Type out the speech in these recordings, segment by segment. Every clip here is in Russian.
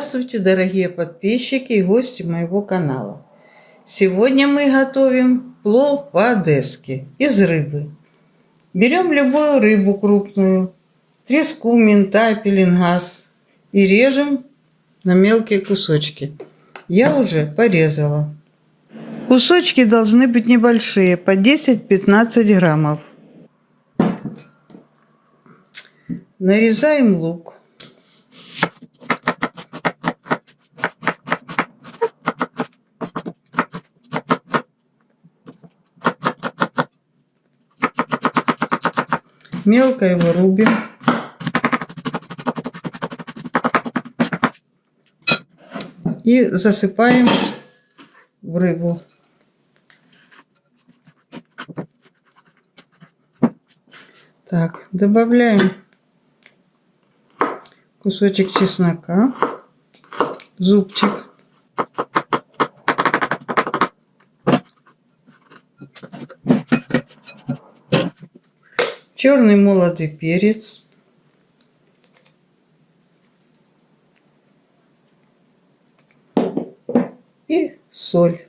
Здравствуйте, дорогие подписчики и гости моего канала. Сегодня мы готовим плов по-одесски из рыбы. Берем любую рыбу крупную, треску, минта, пеленгаз и режем на мелкие кусочки. Я уже порезала. Кусочки должны быть небольшие, по 10-15 граммов. Нарезаем лук. Мелко его рубим. И засыпаем в рыбу. Так, добавляем кусочек чеснока, зубчик. Черный молотый перец. И соль.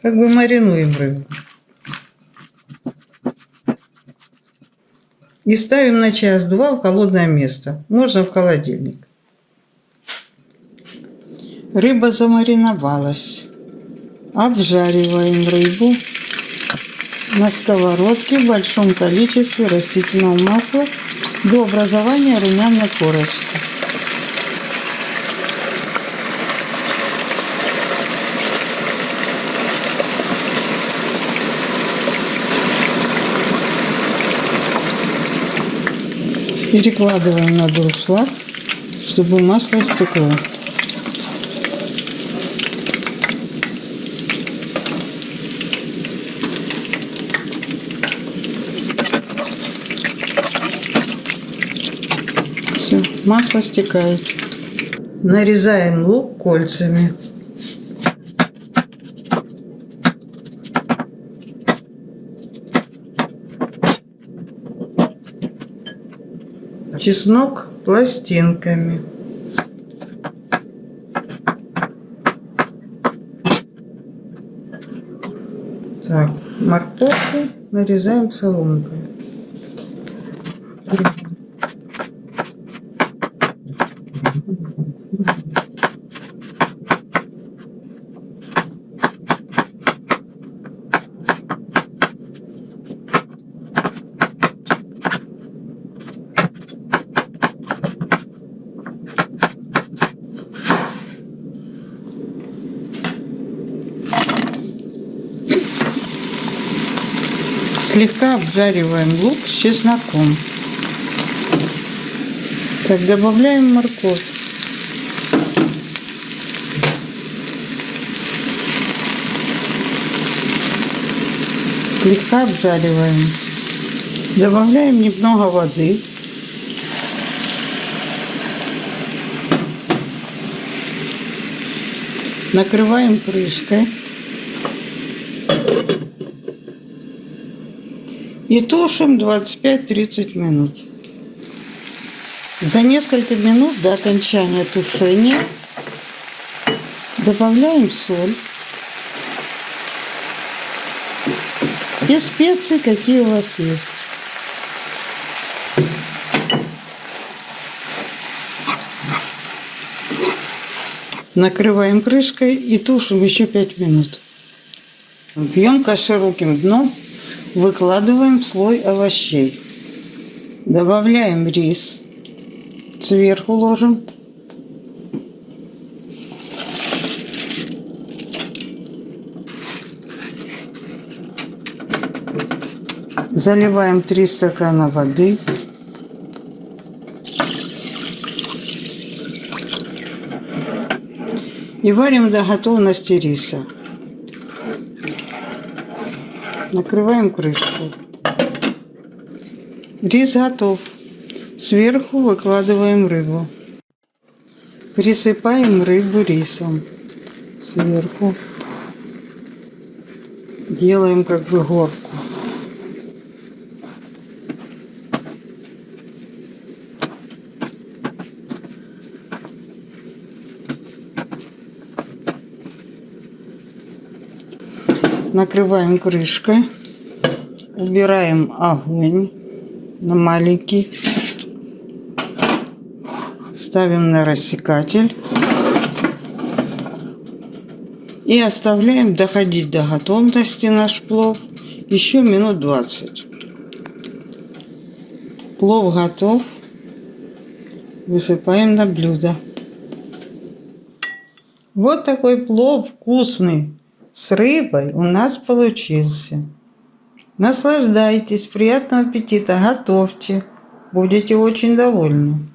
Как бы маринуем рыбу. И ставим на час-два в холодное место. Можно в холодильник. Рыба замариновалась. Обжариваем рыбу на сковородке в большом количестве растительного масла до образования румяной корочки. Перекладываем на дуршлаг, чтобы масло стекло. Все, масло стекает. Нарезаем лук кольцами. Чеснок пластинками. Так, морковку нарезаем соломкой. Слегка обжариваем лук с чесноком. Так, добавляем морковь. Слегка обжариваем. Добавляем немного воды. Накрываем крышкой. И тушим 25-30 минут. За несколько минут до окончания тушения добавляем соль и специи, какие у вас есть. Накрываем крышкой и тушим еще 5 минут. Емкость с широким дном выкладываем слой овощей. Добавляем рис. Сверху ложим. Заливаем 3 стакана воды. И варим до готовности риса. Накрываем крышку. Рис готов. Сверху выкладываем рыбу. Присыпаем рыбу рисом. Сверху. делаем как бы горку. Накрываем крышкой, убираем огонь на маленький, ставим на рассекатель и оставляем доходить до готовности наш плов еще минут 20. Плов готов, высыпаем на блюдо. Вот такой плов вкусный с рыбой у нас получился. Наслаждайтесь, приятного аппетита, готовьте, будете очень довольны.